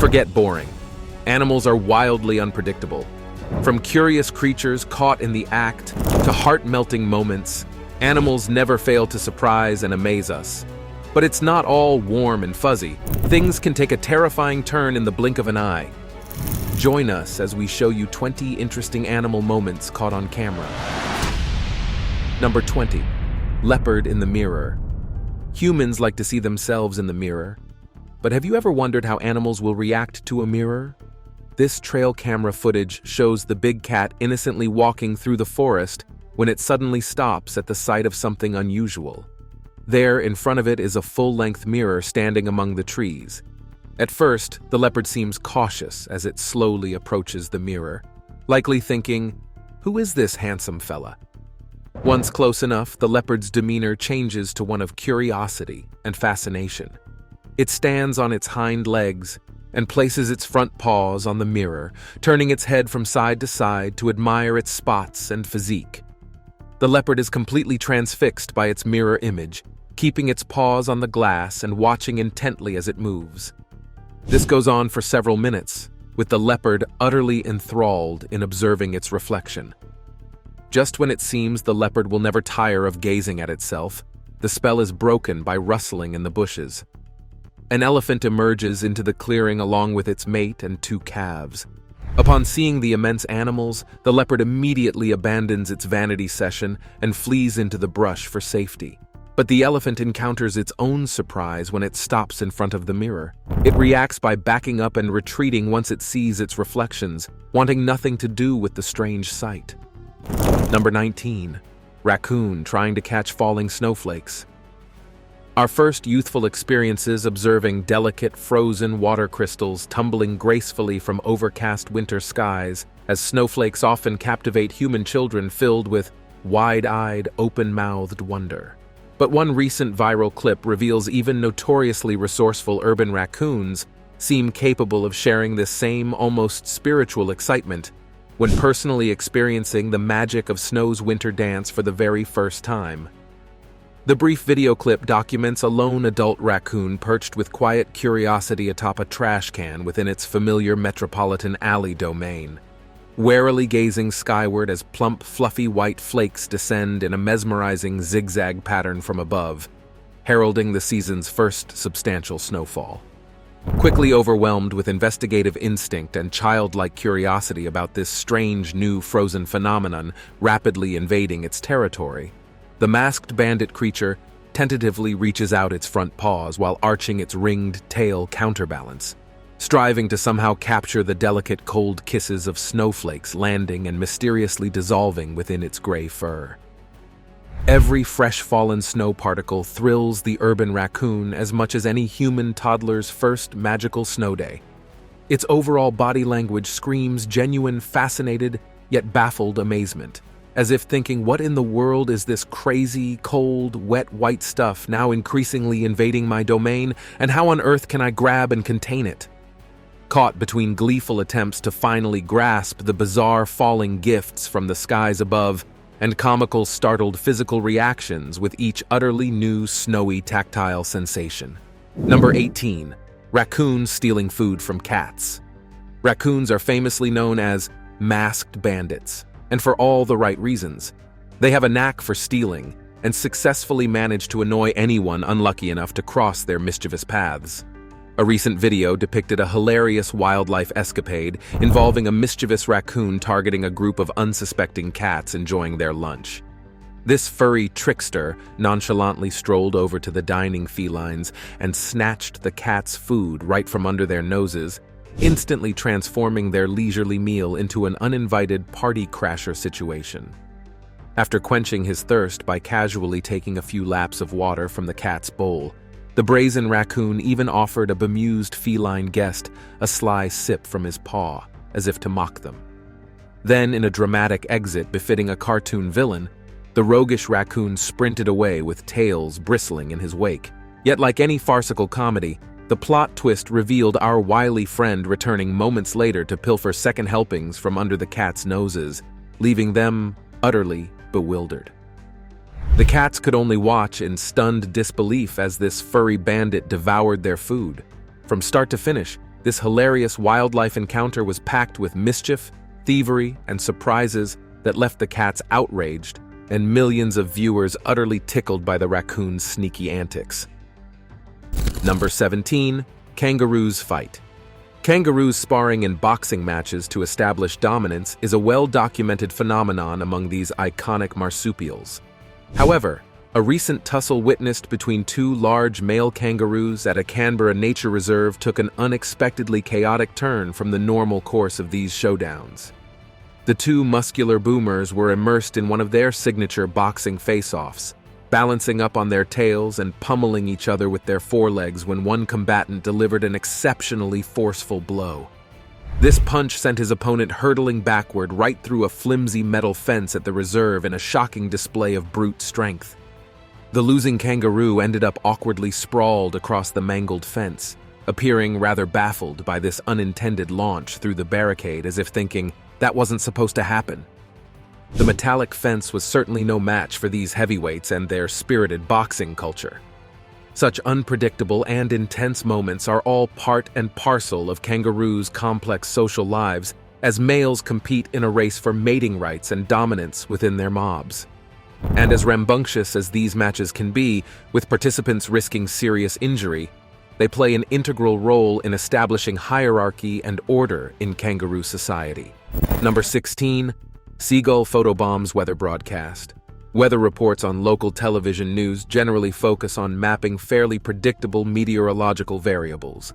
Forget boring. Animals are wildly unpredictable. From curious creatures caught in the act to heart-melting moments, animals never fail to surprise and amaze us. But it's not all warm and fuzzy. Things can take a terrifying turn in the blink of an eye. Join us as we show you 20 interesting animal moments caught on camera. Number 20. Leopard in the mirror. Humans like to see themselves in the mirror. But have you ever wondered how animals will react to a mirror? This trail camera footage shows the big cat innocently walking through the forest when it suddenly stops at the sight of something unusual. There, in front of it, is a full-length mirror standing among the trees. At first, the leopard seems cautious as it slowly approaches the mirror, likely thinking, "Who is this handsome fella?" Once close enough, the leopard's demeanor changes to one of curiosity and fascination. It stands on its hind legs and places its front paws on the mirror, turning its head from side to side to admire its spots and physique. The leopard is completely transfixed by its mirror image, keeping its paws on the glass and watching intently as it moves. This goes on for several minutes, with the leopard utterly enthralled in observing its reflection. Just when it seems the leopard will never tire of gazing at itself, the spell is broken by rustling in the bushes. An elephant emerges into the clearing along with its mate and two calves. Upon seeing the immense animals, the leopard immediately abandons its vanity session and flees into the brush for safety. But the elephant encounters its own surprise when it stops in front of the mirror. It reacts by backing up and retreating once it sees its reflections, wanting nothing to do with the strange sight. Number 19. Raccoon trying to catch falling snowflakes. Our first youthful experiences observing delicate frozen water crystals tumbling gracefully from overcast winter skies, as snowflakes often captivate human children filled with wide-eyed, open-mouthed wonder. But one recent viral clip reveals even notoriously resourceful urban raccoons seem capable of sharing this same almost spiritual excitement when personally experiencing the magic of snow's winter dance for the very first time. The brief video clip documents a lone adult raccoon perched with quiet curiosity atop a trash can within its familiar metropolitan alley domain, warily gazing skyward as plump, fluffy white flakes descend in a mesmerizing zigzag pattern from above, heralding the season's first substantial snowfall. Quickly overwhelmed with investigative instinct and childlike curiosity about this strange new frozen phenomenon rapidly invading its territory, the masked bandit creature tentatively reaches out its front paws while arching its ringed tail counterbalance, striving to somehow capture the delicate cold kisses of snowflakes landing and mysteriously dissolving within its gray fur. Every fresh fallen snow particle thrills the urban raccoon as much as any human toddler's first magical snow day. Its overall body language screams genuine, fascinated, yet baffled amazement, as if thinking, what in the world is this crazy, cold, wet white stuff now increasingly invading my domain, and how on earth can I grab and contain it? Caught between gleeful attempts to finally grasp the bizarre falling gifts from the skies above and comical startled physical reactions with each utterly new snowy tactile sensation. Number 18. Raccoons stealing food from cats. Raccoons are famously known as masked bandits, and for all the right reasons. They have a knack for stealing and successfully manage to annoy anyone unlucky enough to cross their mischievous paths. A recent video depicted a hilarious wildlife escapade involving a mischievous raccoon targeting a group of unsuspecting cats enjoying their lunch. This furry trickster nonchalantly strolled over to the dining felines and snatched the cats' food right from under their noses, instantly transforming their leisurely meal into an uninvited party crasher situation. After quenching his thirst by casually taking a few laps of water from the cat's bowl, the brazen raccoon even offered a bemused feline guest a sly sip from his paw, as if to mock them. Then, in a dramatic exit befitting a cartoon villain, the roguish raccoon sprinted away with tails bristling in his wake. Yet like any farcical comedy, the plot twist revealed our wily friend returning moments later to pilfer second helpings from under the cat's noses, leaving them utterly bewildered. The cats could only watch in stunned disbelief as this furry bandit devoured their food. From start to finish, This hilarious wildlife encounter was packed with mischief, thievery, and surprises that left the cats outraged and millions of viewers utterly tickled by the raccoon's sneaky antics. Number 17. Kangaroos fight. Kangaroos sparring in boxing matches to establish dominance is a well-documented phenomenon among these iconic marsupials. However, a recent tussle witnessed between two large male kangaroos at a Canberra nature reserve took an unexpectedly chaotic turn from the normal course of these showdowns. The two muscular boomers were immersed in one of their signature boxing face-offs, balancing up on their tails and pummeling each other with their forelegs when one combatant delivered an exceptionally forceful blow. This punch sent his opponent hurtling backward right through a flimsy metal fence at the reserve in a shocking display of brute strength. The losing kangaroo ended up awkwardly sprawled across the mangled fence, appearing rather baffled by this unintended launch through the barricade, as if thinking, that wasn't supposed to happen. The metallic fence was certainly no match for these heavyweights and their spirited boxing culture. Such unpredictable and intense moments are all part and parcel of kangaroos' complex social lives as males compete in a race for mating rights and dominance within their mobs. And as rambunctious as these matches can be, with participants risking serious injury, they play an integral role in establishing hierarchy and order in kangaroo society. Number 16. Seagull photobombs weather broadcast. Weather reports on local television news generally focus on mapping fairly predictable meteorological variables,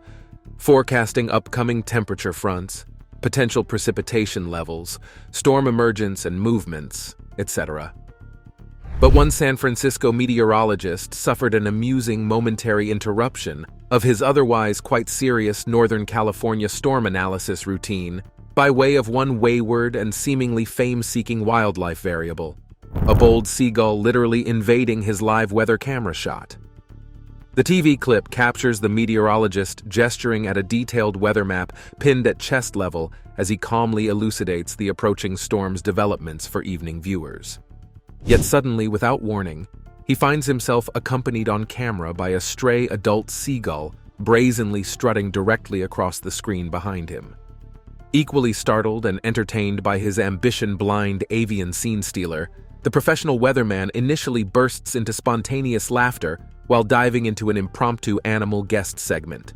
forecasting upcoming temperature fronts, potential precipitation levels, storm emergence and movements, etc. But one San Francisco meteorologist suffered an amusing momentary interruption of his otherwise quite serious Northern California storm analysis routine by way of one wayward and seemingly fame-seeking wildlife variable, a bold seagull literally invading his live weather camera shot. The TV clip captures the meteorologist gesturing at a detailed weather map pinned at chest level as he calmly elucidates the approaching storm's developments for evening viewers. Yet suddenly, without warning, he finds himself accompanied on camera by a stray adult seagull brazenly strutting directly across the screen behind him. Equally startled and entertained by his ambition-blind avian scene stealer, the professional weatherman initially bursts into spontaneous laughter while diving into an impromptu animal guest segment.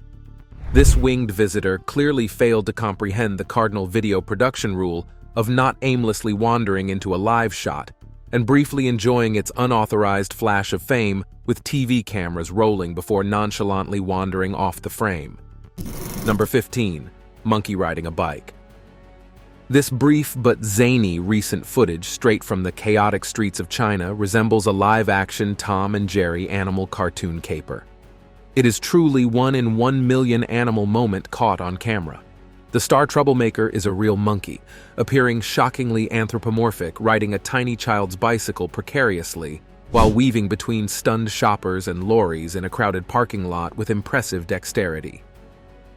This winged visitor clearly failed to comprehend the cardinal video production rule of not aimlessly wandering into a live shot and briefly enjoying its unauthorized flash of fame with TV cameras rolling before nonchalantly wandering off the frame. Number 15. Monkey riding a bike. This brief but zany recent footage straight from the chaotic streets of China resembles a live-action Tom and Jerry animal cartoon caper. It is truly 1 in 1 million animal moment caught on camera. The star troublemaker is a real monkey, appearing shockingly anthropomorphic, riding a tiny child's bicycle precariously while weaving between stunned shoppers and lorries in a crowded parking lot with impressive dexterity.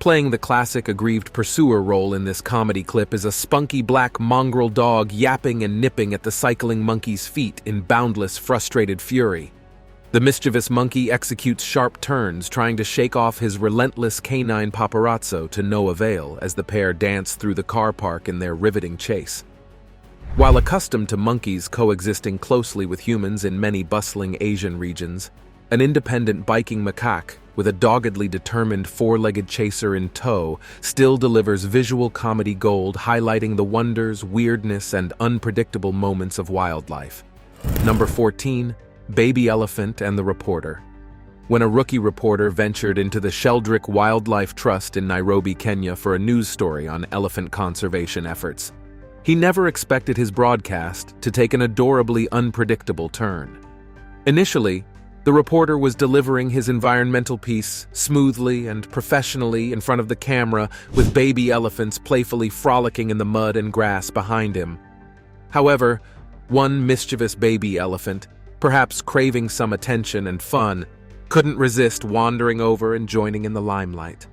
Playing the classic aggrieved pursuer role in this comedy clip is a spunky black mongrel dog yapping and nipping at the cycling monkey's feet in boundless, frustrated fury. The mischievous monkey executes sharp turns, trying to shake off his relentless canine paparazzo to no avail as the pair dance through the car park in their riveting chase. While accustomed to monkeys coexisting closely with humans in many bustling Asian regions, an independent biking macaque with a doggedly determined four-legged chaser in tow still delivers visual comedy gold, highlighting the wonders, weirdness, and unpredictable moments of wildlife. Number 14. Baby Elephant and the Reporter. When a rookie reporter ventured into the Sheldrick Wildlife Trust in Nairobi, Kenya for a news story on elephant conservation efforts, he never expected his broadcast to take an adorably unpredictable turn. Initially, the reporter was delivering his environmental piece smoothly and professionally in front of the camera, with baby elephants playfully frolicking in the mud and grass behind him. However, one mischievous baby elephant, perhaps craving some attention and fun, couldn't resist wandering over and joining in the limelight.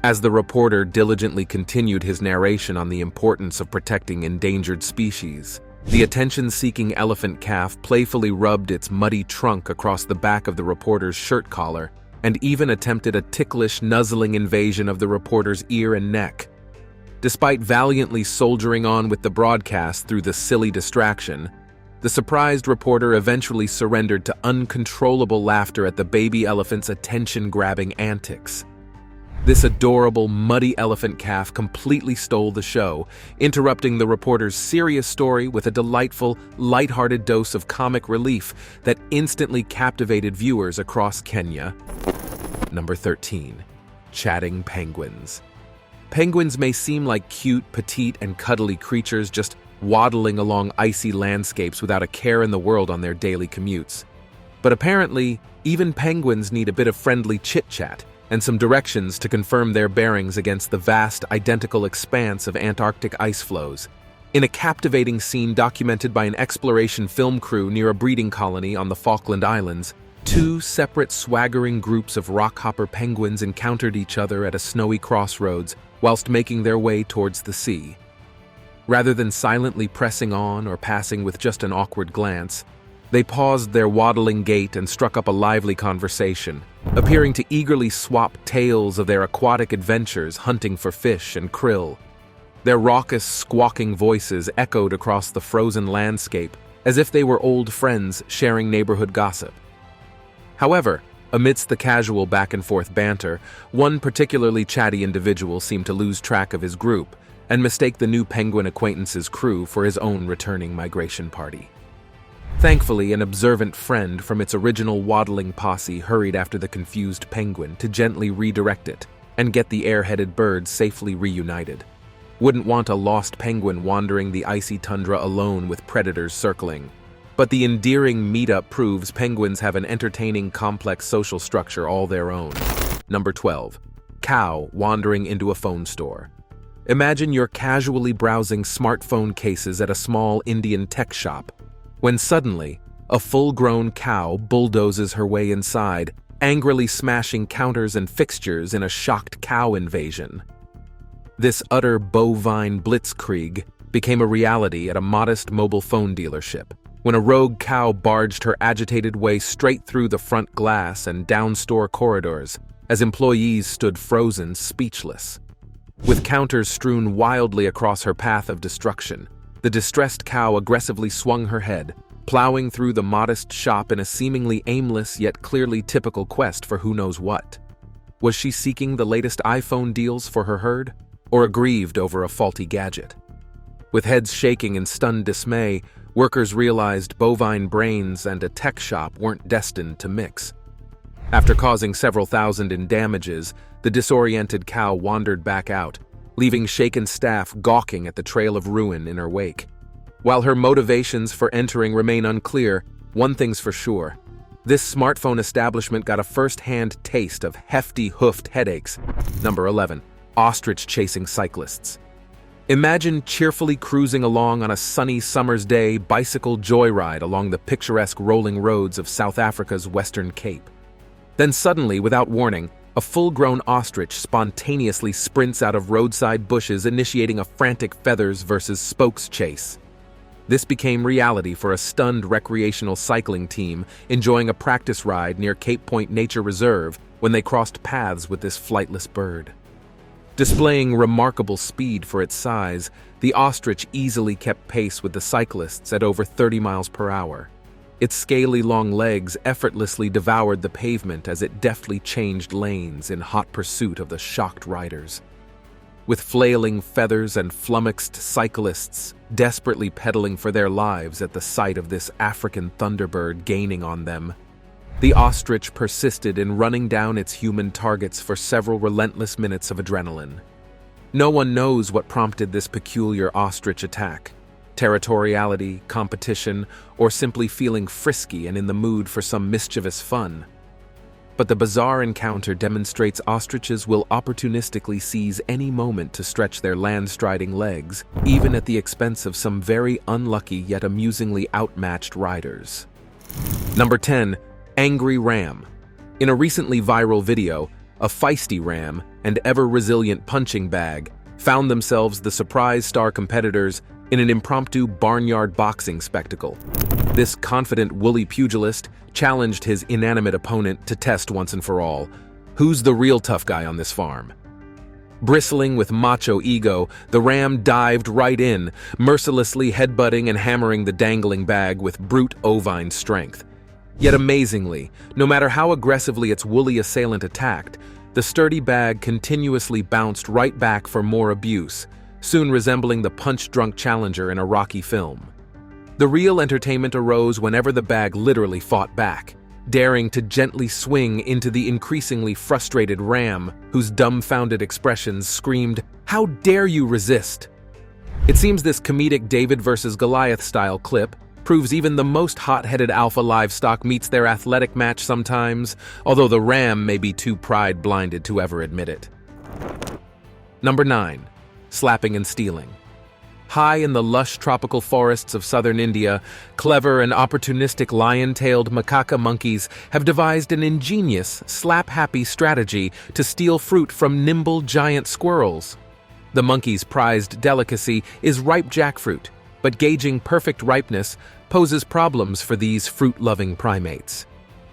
As the reporter diligently continued his narration on the importance of protecting endangered species, the attention-seeking elephant calf playfully rubbed its muddy trunk across the back of the reporter's shirt collar, and even attempted a ticklish, nuzzling invasion of the reporter's ear and neck. Despite valiantly soldiering on with the broadcast through the silly distraction, the surprised reporter eventually surrendered to uncontrollable laughter at the baby elephant's attention-grabbing antics. This adorable, muddy elephant calf completely stole the show, interrupting the reporter's serious story with a delightful, lighthearted dose of comic relief that instantly captivated viewers across Kenya. Number 13. Chatting penguins. Penguins may seem like cute, petite, and cuddly creatures just waddling along icy landscapes without a care in the world on their daily commutes. But apparently, even penguins need a bit of friendly chit-chat and some directions to confirm their bearings against the vast, identical expanse of Antarctic ice floes. In a captivating scene documented by an exploration film crew near a breeding colony on the Falkland Islands, two separate swaggering groups of rockhopper penguins encountered each other at a snowy crossroads whilst making their way towards the sea. Rather than silently pressing on or passing with just an awkward glance, they paused their waddling gait and struck up a lively conversation, appearing to eagerly swap tales of their aquatic adventures hunting for fish and krill. Their raucous, squawking voices echoed across the frozen landscape as if they were old friends sharing neighborhood gossip. However, amidst the casual back-and-forth banter, one particularly chatty individual seemed to lose track of his group and mistake the new penguin acquaintance's crew for his own returning migration party. Thankfully, an observant friend from its original waddling posse hurried after the confused penguin to gently redirect it and get the air-headed bird safely reunited. Wouldn't want a lost penguin wandering the icy tundra alone with predators circling. But the endearing meetup proves penguins have an entertaining, complex social structure all their own. Number 12. Cow wandering into a phone store. Imagine you're casually browsing smartphone cases at a small Indian tech shop, when suddenly, a full-grown cow bulldozes her way inside, angrily smashing counters and fixtures in a shocked cow invasion. This utter bovine blitzkrieg became a reality at a modest mobile phone dealership, when a rogue cow barged her agitated way straight through the front glass and down store corridors, as employees stood frozen, speechless. With counters strewn wildly across her path of destruction, the distressed cow aggressively swung her head, plowing through the modest shop in a seemingly aimless yet clearly typical quest for who knows what. Was she seeking the latest iPhone deals for her herd, or aggrieved over a faulty gadget? With heads shaking in stunned dismay, workers realized bovine brains and a tech shop weren't destined to mix. After causing several thousand in damages, the disoriented cow wandered back out, leaving shaken staff gawking at the trail of ruin in her wake. While her motivations for entering remain unclear, one thing's for sure. This smartphone establishment got a first-hand taste of hefty hoofed headaches. Number 11. Ostrich chasing cyclists. Imagine cheerfully cruising along on a sunny summer's day bicycle joyride along the picturesque rolling roads of South Africa's Western Cape. Then suddenly, without warning, a full-grown ostrich spontaneously sprints out of roadside bushes, initiating a frantic feathers versus spokes chase. This became reality for a stunned recreational cycling team enjoying a practice ride near Cape Point Nature Reserve when they crossed paths with this flightless bird. Displaying remarkable speed for its size, the ostrich easily kept pace with the cyclists at over 30 miles per hour. Its scaly long legs effortlessly devoured the pavement as it deftly changed lanes in hot pursuit of the shocked riders. With flailing feathers and flummoxed cyclists desperately pedaling for their lives at the sight of this African thunderbird gaining on them, the ostrich persisted in running down its human targets for several relentless minutes of adrenaline. No one knows what prompted this peculiar ostrich attack. Territoriality, competition, or simply feeling frisky and in the mood for some mischievous fun. But the bizarre encounter demonstrates ostriches will opportunistically seize any moment to stretch their land-striding legs, even at the expense of some very unlucky yet amusingly outmatched riders. Number 10. Angry ram. In a recently viral video, a feisty ram and ever-resilient punching bag found themselves the surprise star competitors in an impromptu barnyard boxing spectacle. This confident, woolly pugilist challenged his inanimate opponent to test once and for all, who's the real tough guy on this farm? Bristling with macho ego, the ram dived right in, mercilessly headbutting and hammering the dangling bag with brute ovine strength. Yet amazingly, no matter how aggressively its woolly assailant attacked, the sturdy bag continuously bounced right back for more abuse, soon resembling the punch-drunk challenger in a Rocky film. The real entertainment arose whenever the bag literally fought back, daring to gently swing into the increasingly frustrated ram, whose dumbfounded expressions screamed, "How dare you resist?" It seems this comedic David versus Goliath style clip proves even the most hot-headed alpha livestock meets their athletic match sometimes, although the ram may be too pride-blinded to ever admit it. Number 9. Slapping and stealing. High in the lush tropical forests of southern India, clever and opportunistic lion-tailed macaca monkeys have devised an ingenious, slap-happy strategy to steal fruit from nimble giant squirrels. The monkeys' prized delicacy is ripe jackfruit, but gauging perfect ripeness poses problems for these fruit-loving primates.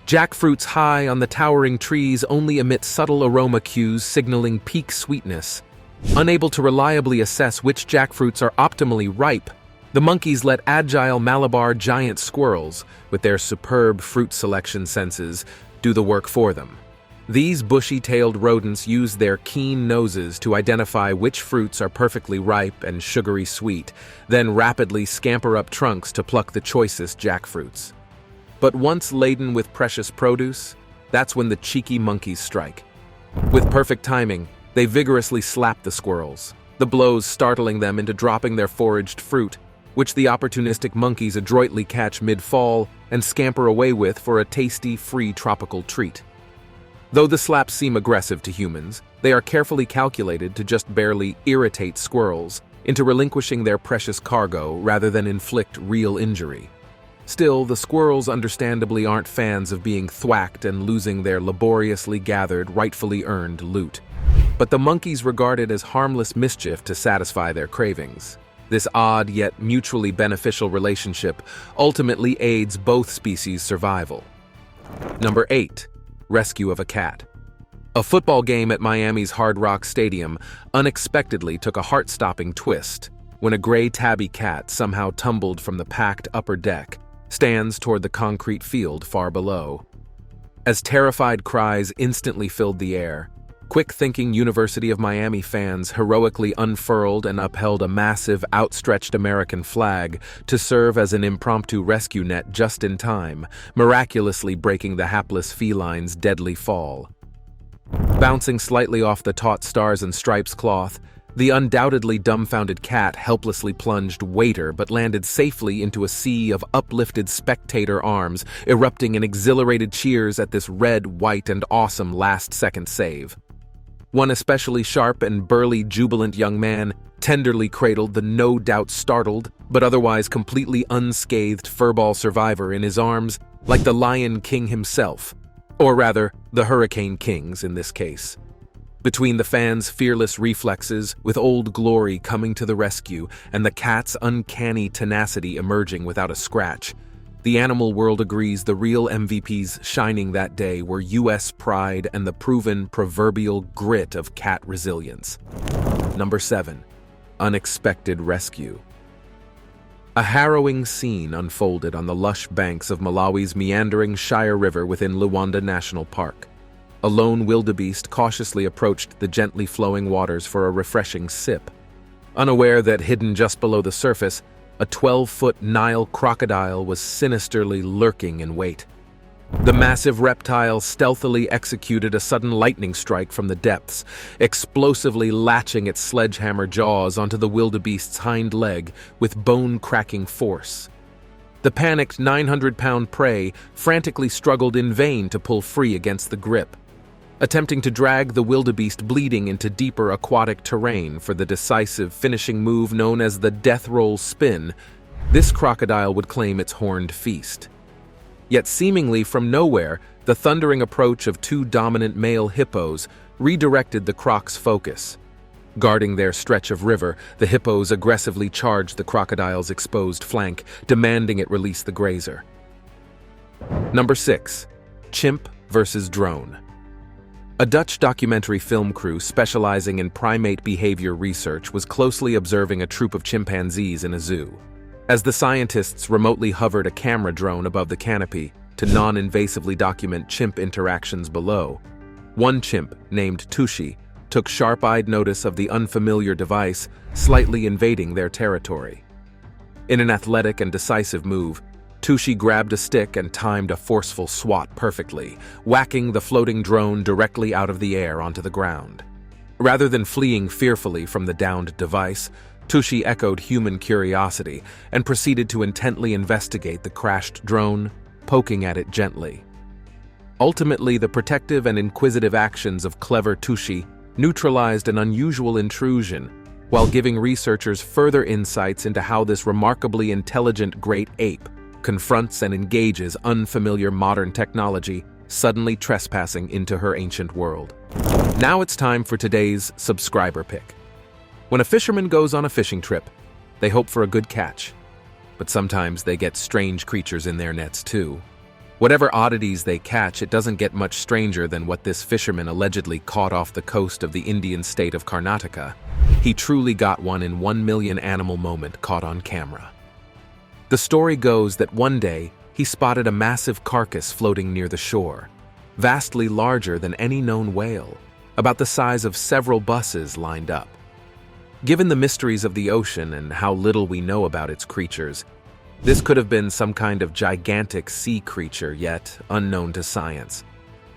Jackfruits high on the towering trees only emit subtle aroma cues signaling peak sweetness. Unable to reliably assess which jackfruits are optimally ripe, the monkeys let agile Malabar giant squirrels, with their superb fruit selection senses, do the work for them. These bushy-tailed rodents use their keen noses to identify which fruits are perfectly ripe and sugary sweet, then rapidly scamper up trunks to pluck the choicest jackfruits. But once laden with precious produce, that's when the cheeky monkeys strike. With perfect timing, they vigorously slap the squirrels, the blows startling them into dropping their foraged fruit, which the opportunistic monkeys adroitly catch mid-fall and scamper away with for a tasty, free tropical treat. Though the slaps seem aggressive to humans, they are carefully calculated to just barely irritate squirrels into relinquishing their precious cargo rather than inflict real injury. Still, the squirrels understandably aren't fans of being thwacked and losing their laboriously gathered, rightfully earned loot. But the monkeys regard it as harmless mischief to satisfy their cravings. This odd yet mutually beneficial relationship ultimately aids both species' survival. Number 8. Rescue of a cat. A football game at Miami's Hard Rock Stadium unexpectedly took a heart-stopping twist when a gray tabby cat somehow tumbled from the packed upper deck, stands toward the concrete field far below. As terrified cries instantly filled the air, quick-thinking University of Miami fans heroically unfurled and upheld a massive, outstretched American flag to serve as an impromptu rescue net just in time, miraculously breaking the hapless feline's deadly fall. Bouncing slightly off the taut stars and stripes cloth, the undoubtedly dumbfounded cat helplessly plunged waiter but landed safely into a sea of uplifted spectator arms, erupting in exhilarated cheers at this red, white, and awesome last-second save. One especially sharp and burly jubilant young man tenderly cradled the no-doubt startled, but otherwise completely unscathed furball survivor in his arms like the Lion King himself, or rather, the Hurricane Kings in this case. Between the fans' fearless reflexes, with Old Glory coming to the rescue, and the cat's uncanny tenacity emerging without a scratch, the animal world agrees the real MVPs shining that day were U.S. pride and the proven proverbial grit of cat resilience. Number 7. Unexpected rescue. A harrowing scene unfolded on the lush banks of Malawi's meandering Shire River within Luanda National Park. A lone wildebeest cautiously approached the gently flowing waters for a refreshing sip. Unaware that hidden just below the surface, a 12-foot Nile crocodile was sinisterly lurking in wait. The massive reptile stealthily executed a sudden lightning strike from the depths, explosively latching its sledgehammer jaws onto the wildebeest's hind leg with bone-cracking force. The panicked 900-pound prey frantically struggled in vain to pull free against the grip, attempting to drag the wildebeest bleeding into deeper aquatic terrain for the decisive finishing move known as the death roll spin. This crocodile would claim its horned feast. Yet seemingly from nowhere, the thundering approach of two dominant male hippos redirected the croc's focus. Guarding their stretch of river, the hippos aggressively charged the crocodile's exposed flank, demanding it release the grazer. Number 6. Chimp versus drone. A Dutch documentary film crew specializing in primate behavior research was closely observing a troop of chimpanzees in a zoo. As the scientists remotely hovered a camera drone above the canopy to non-invasively document chimp interactions below, one chimp, named Tushy, took sharp-eyed notice of the unfamiliar device slightly invading their territory. In an athletic and decisive move, Tushy grabbed a stick and timed a forceful swat perfectly, whacking the floating drone directly out of the air onto the ground. Rather than fleeing fearfully from the downed device, Tushy echoed human curiosity and proceeded to intently investigate the crashed drone, poking at it gently. Ultimately, the protective and inquisitive actions of clever Tushy neutralized an unusual intrusion, while giving researchers further insights into how this remarkably intelligent great ape confronts and engages unfamiliar modern technology, suddenly trespassing into her ancient world. Now it's time for today's subscriber pick. When a fisherman goes on a fishing trip, they hope for a good catch. But sometimes they get strange creatures in their nets too. Whatever oddities they catch, it doesn't get much stranger than what this fisherman allegedly caught off the coast of the Indian state of Karnataka. He truly got one in 1 million animal moment caught on camera. The story goes that one day, he spotted a massive carcass floating near the shore, vastly larger than any known whale, about the size of several buses lined up. Given the mysteries of the ocean and how little we know about its creatures, this could have been some kind of gigantic sea creature yet unknown to science.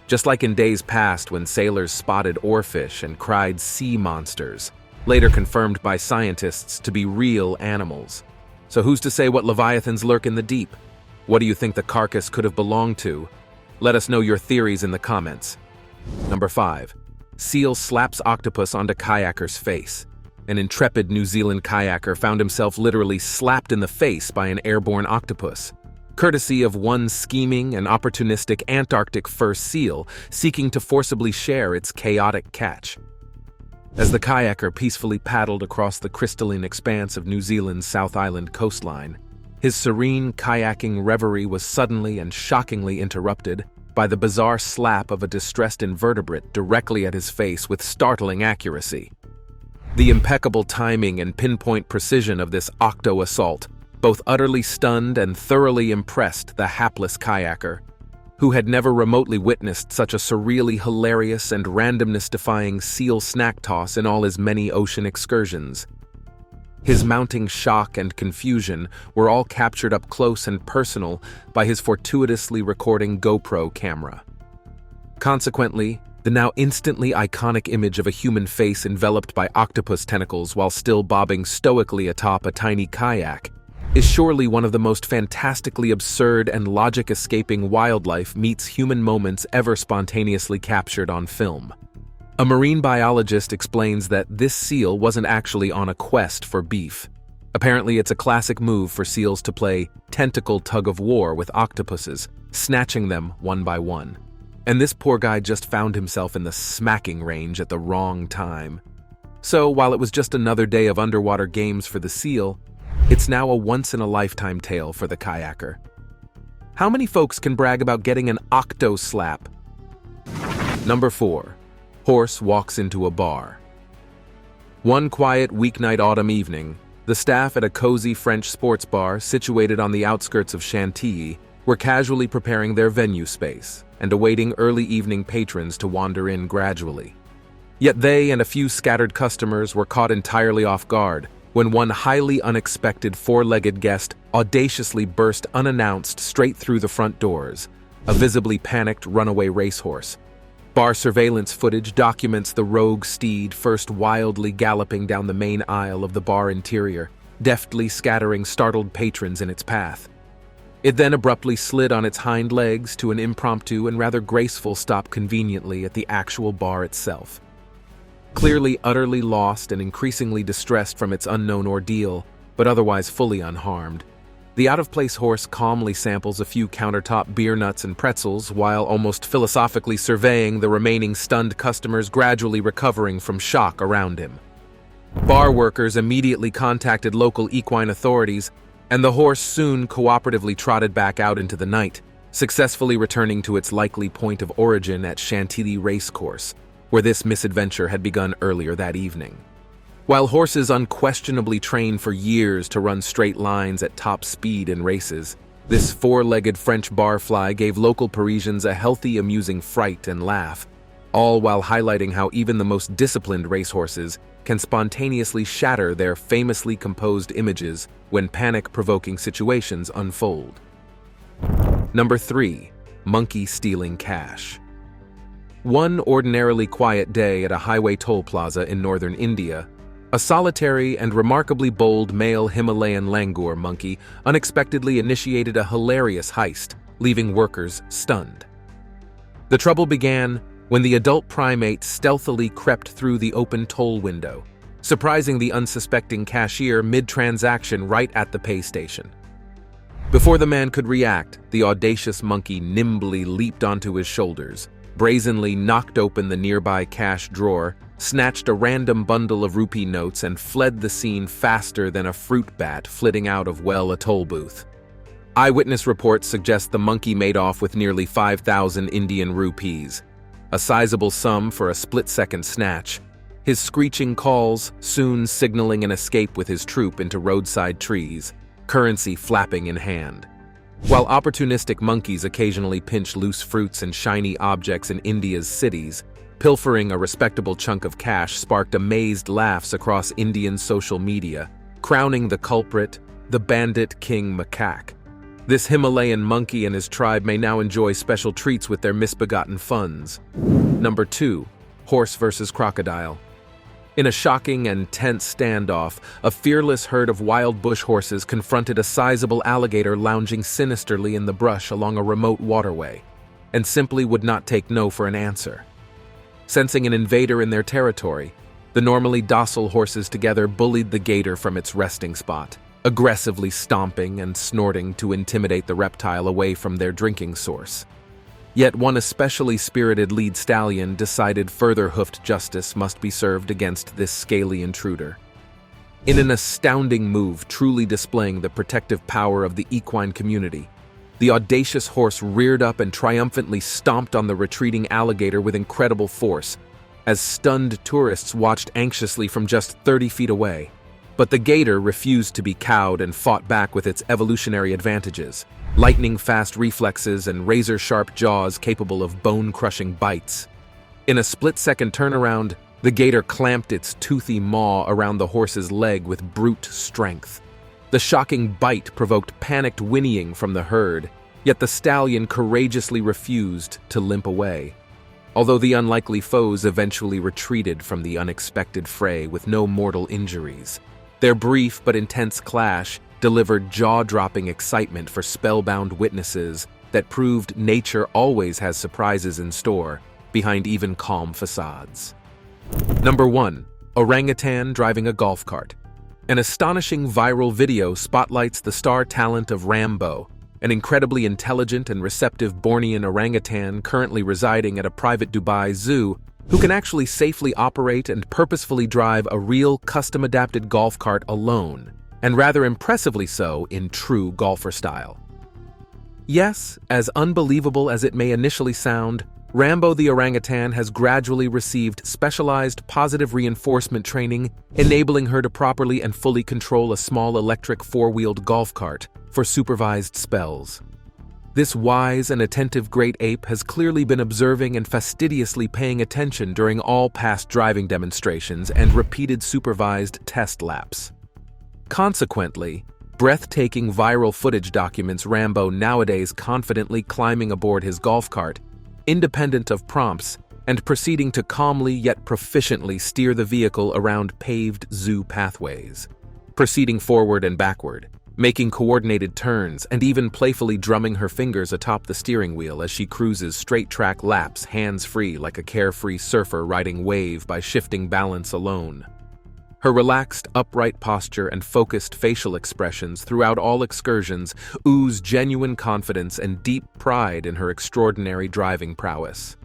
Just like in days past when sailors spotted oarfish and cried sea monsters, later confirmed by scientists to be real animals. So who's to say what leviathans lurk in the deep? What do you think the carcass could have belonged to? Let us know your theories in the comments. Number 5. Seal slaps octopus onto kayaker's face. An intrepid New Zealand kayaker found himself literally slapped in the face by an airborne octopus, courtesy of one scheming and opportunistic Antarctic fur seal seeking to forcibly share its chaotic catch. As the kayaker peacefully paddled across the crystalline expanse of New Zealand's South Island coastline, his serene kayaking reverie was suddenly and shockingly interrupted by the bizarre slap of a distressed invertebrate directly at his face with startling accuracy. The impeccable timing and pinpoint precision of this octo-assault both utterly stunned and thoroughly impressed the hapless kayaker, who had never remotely witnessed such a surreally hilarious and randomness-defying seal snack toss in all his many ocean excursions. His mounting shock and confusion were all captured up close and personal by his fortuitously recording GoPro camera. Consequently, the now instantly iconic image of a human face enveloped by octopus tentacles while still bobbing stoically atop a tiny kayak is surely one of the most fantastically absurd and logic-escaping wildlife meets human moments ever spontaneously captured on film. A marine biologist explains that this seal wasn't actually on a quest for beef. Apparently, it's a classic move for seals to play tentacle tug-of-war with octopuses, snatching them one by one. And this poor guy just found himself in the smacking range at the wrong time. So, while it was just another day of underwater games for the seal, it's now a once-in-a-lifetime tale for the kayaker. How many folks can brag about getting an octo slap? Number 4. Horse walks into a bar. One quiet weeknight autumn evening, the staff at a cozy French sports bar situated on the outskirts of Chantilly were casually preparing their venue space and awaiting early evening patrons to wander in gradually. Yet they and a few scattered customers were caught entirely off guard when one highly unexpected four-legged guest audaciously burst unannounced straight through the front doors, a visibly panicked runaway racehorse. Bar surveillance footage documents the rogue steed first wildly galloping down the main aisle of the bar interior, deftly scattering startled patrons in its path. It then abruptly slid on its hind legs to an impromptu and rather graceful stop conveniently at the actual bar itself. Clearly utterly lost and increasingly distressed from its unknown ordeal, but otherwise fully unharmed, the out-of-place horse calmly samples a few countertop beer nuts and pretzels while almost philosophically surveying the remaining stunned customers gradually recovering from shock around him. Bar workers immediately contacted local equine authorities, and the horse soon cooperatively trotted back out into the night, successfully returning to its likely point of origin at Chantilly Racecourse, where this misadventure had begun earlier that evening. While horses unquestionably train for years to run straight lines at top speed in races, this four-legged French barfly gave local Parisians a healthy, amusing fright and laugh, all while highlighting how even the most disciplined racehorses can spontaneously shatter their famously composed images when panic-provoking situations unfold. Number 3. Monkey stealing cash. One ordinarily quiet day at a highway toll plaza in northern India, a solitary and remarkably bold male Himalayan langur monkey unexpectedly initiated a hilarious heist, leaving workers stunned. The trouble began when the adult primate stealthily crept through the open toll window, surprising the unsuspecting cashier mid-transaction right at the pay station. Before the man could react, the audacious monkey nimbly leaped onto his shoulders, brazenly knocked open the nearby cash drawer, snatched a random bundle of rupee notes, and fled the scene faster than a fruit bat flitting out of, a toll booth. Eyewitness reports suggest the monkey made off with nearly 5,000 Indian rupees, a sizable sum for a split-second snatch, his screeching calls soon signaling an escape with his troop into roadside trees, currency flapping in hand. While opportunistic monkeys occasionally pinch loose fruits and shiny objects in India's cities, pilfering a respectable chunk of cash sparked amazed laughs across Indian social media, crowning the culprit the bandit king macaque. This Himalayan monkey and his tribe may now enjoy special treats with their misbegotten funds. Number 2. Horse versus crocodile. In a shocking and tense standoff, a fearless herd of wild bush horses confronted a sizable alligator lounging sinisterly in the brush along a remote waterway, and simply would not take no for an answer. Sensing an invader in their territory, the normally docile horses together bullied the gator from its resting spot, aggressively stomping and snorting to intimidate the reptile away from their drinking source. Yet one especially spirited lead stallion decided further hoofed justice must be served against this scaly intruder. In an astounding move truly displaying the protective power of the equine community, the audacious horse reared up and triumphantly stomped on the retreating alligator with incredible force, as stunned tourists watched anxiously from just 30 feet away. But the gator refused to be cowed and fought back with its evolutionary advantages, lightning-fast reflexes and razor-sharp jaws capable of bone-crushing bites. In a split-second turnaround, the gator clamped its toothy maw around the horse's leg with brute strength. The shocking bite provoked panicked whinnying from the herd, yet the stallion courageously refused to limp away. Although the unlikely foes eventually retreated from the unexpected fray with no mortal injuries, their brief but intense clash delivered jaw-dropping excitement for spellbound witnesses that proved nature always has surprises in store behind even calm facades. Number 1. Orangutan driving a golf cart. An astonishing viral video spotlights the star talent of Rambo, an incredibly intelligent and receptive Bornean orangutan currently residing at a private Dubai zoo who can actually safely operate and purposefully drive a real custom-adapted golf cart alone, and rather impressively so in true golfer style. Yes, as unbelievable as it may initially sound, Rambo the orangutan has gradually received specialized positive reinforcement training, enabling her to properly and fully control a small electric four-wheeled golf cart for supervised spells. This wise and attentive great ape has clearly been observing and fastidiously paying attention during all past driving demonstrations and repeated supervised test laps. Consequently, breathtaking viral footage documents Rambo nowadays confidently climbing aboard his golf cart, independent of prompts, and proceeding to calmly yet proficiently steer the vehicle around paved zoo pathways, proceeding forward and backward, making coordinated turns, and even playfully drumming her fingers atop the steering wheel as she cruises straight-track laps hands-free like a carefree surfer riding wave by shifting balance alone. Her relaxed, upright posture and focused facial expressions throughout all excursions ooze genuine confidence and deep pride in her extraordinary driving prowess.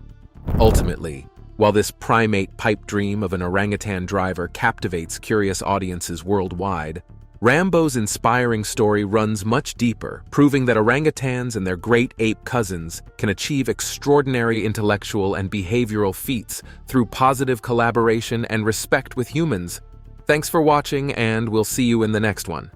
Ultimately, While this primate pipe dream of an orangutan driver captivates curious audiences worldwide, Rambo's inspiring story runs much deeper, proving that orangutans and their great ape cousins can achieve extraordinary intellectual and behavioral feats through positive collaboration and respect with humans. Thanks for watching, and we'll see you in the next one.